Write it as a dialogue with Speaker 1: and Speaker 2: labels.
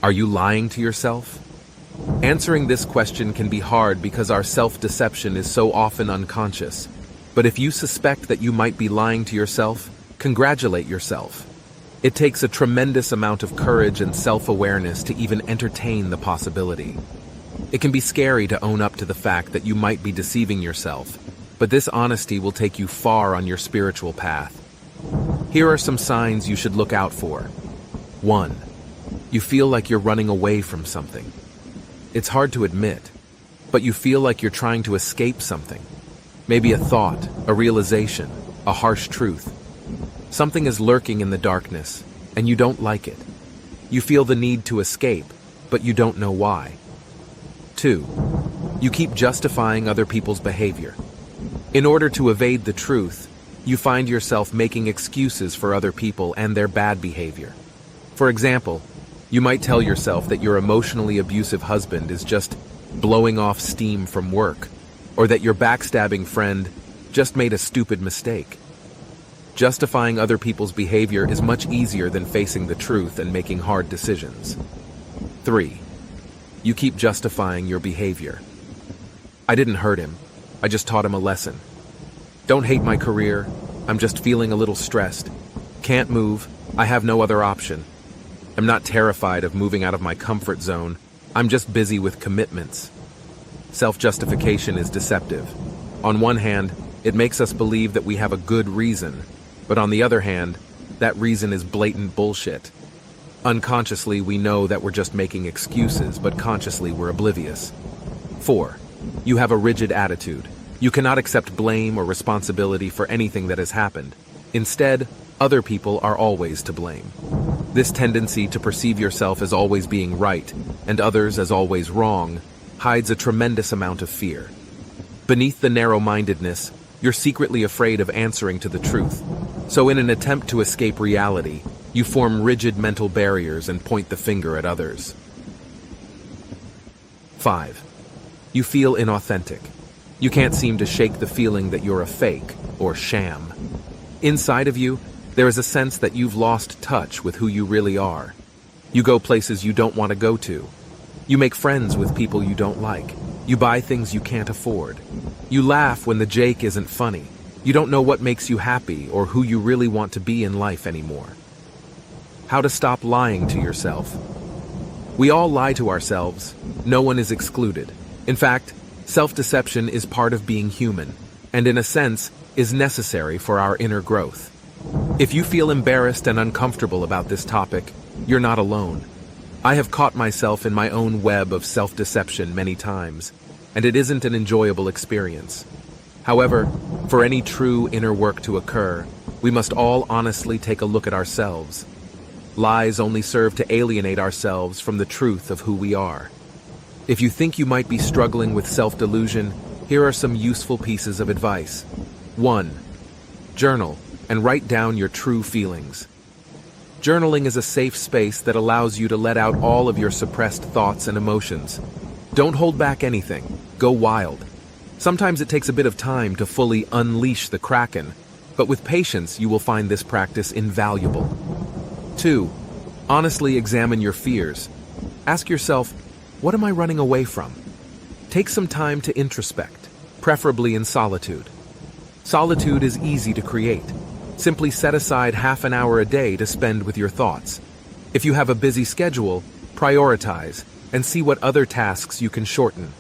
Speaker 1: Are you lying to yourself? Answering this question can be hard because our self-deception is so often unconscious. But if you suspect that you might be lying to yourself, congratulate yourself. It takes a tremendous amount of courage and self-awareness to even entertain the possibility. It can be scary to own up to the fact that you might be deceiving yourself, but this honesty will take you far on your spiritual path. Here are some signs you should look out for. 1. You feel like you're running away from something. It's hard to admit, but you feel like you're trying to escape something. Maybe a thought, a realization, a harsh truth. Something is lurking in the darkness, and you don't like it. You feel the need to escape, but you don't know why. 2. You keep justifying other people's behavior. In order to evade the truth, you find yourself making excuses for other people and their bad behavior. For example, you might tell yourself that your emotionally abusive husband is just blowing off steam from work, or that your backstabbing friend just made a stupid mistake. Justifying other people's behavior is much easier than facing the truth and making hard decisions. 3. You keep justifying your behavior. I didn't hurt him. I just taught him a lesson. Don't hate my career. I'm just feeling a little stressed. Can't move. I have no other option. I'm not terrified of moving out of my comfort zone. I'm just busy with commitments. Self-justification is deceptive. On one hand, it makes us believe that we have a good reason, but on the other hand, that reason is blatant bullshit. Unconsciously, we know that we're just making excuses, but consciously we're oblivious. 4. You have a rigid attitude. You cannot accept blame or responsibility for anything that has happened. Instead, other people are always to blame. This tendency to perceive yourself as always being right and others as always wrong hides a tremendous amount of fear. Beneath the narrow-mindedness, you're secretly afraid of answering to the truth. So in an attempt to escape reality, you form rigid mental barriers and point the finger at others. 5. You feel inauthentic. You can't seem to shake the feeling that you're a fake or sham. Inside of you, there is a sense that you've lost touch with who you really are. You go places you don't want to go to. You make friends with people you don't like. You buy things you can't afford. You laugh when the joke isn't funny. You don't know what makes you happy or who you really want to be in life anymore. How to stop lying to yourself. We all lie to ourselves. No one is excluded. In fact, self-deception is part of being human, and in a sense, is necessary for our inner growth. If you feel embarrassed and uncomfortable about this topic, you're not alone. I have caught myself in my own web of self-deception many times, and it isn't an enjoyable experience. However, for any true inner work to occur, we must all honestly take a look at ourselves. Lies only serve to alienate ourselves from the truth of who we are. If you think you might be struggling with self-delusion, here are some useful pieces of advice. 1. Journal and write down your true feelings. Journaling is a safe space that allows you to let out all of your suppressed thoughts and emotions. Don't hold back anything. Go wild. Sometimes it takes a bit of time to fully unleash the Kraken, but with patience you will find this practice invaluable. 2. Honestly examine your fears. Ask yourself, what am I running away from? Take some time to introspect, preferably in solitude. Solitude is easy to create. Simply set aside half an hour a day to spend with your thoughts. If you have a busy schedule, prioritize and see what other tasks you can shorten.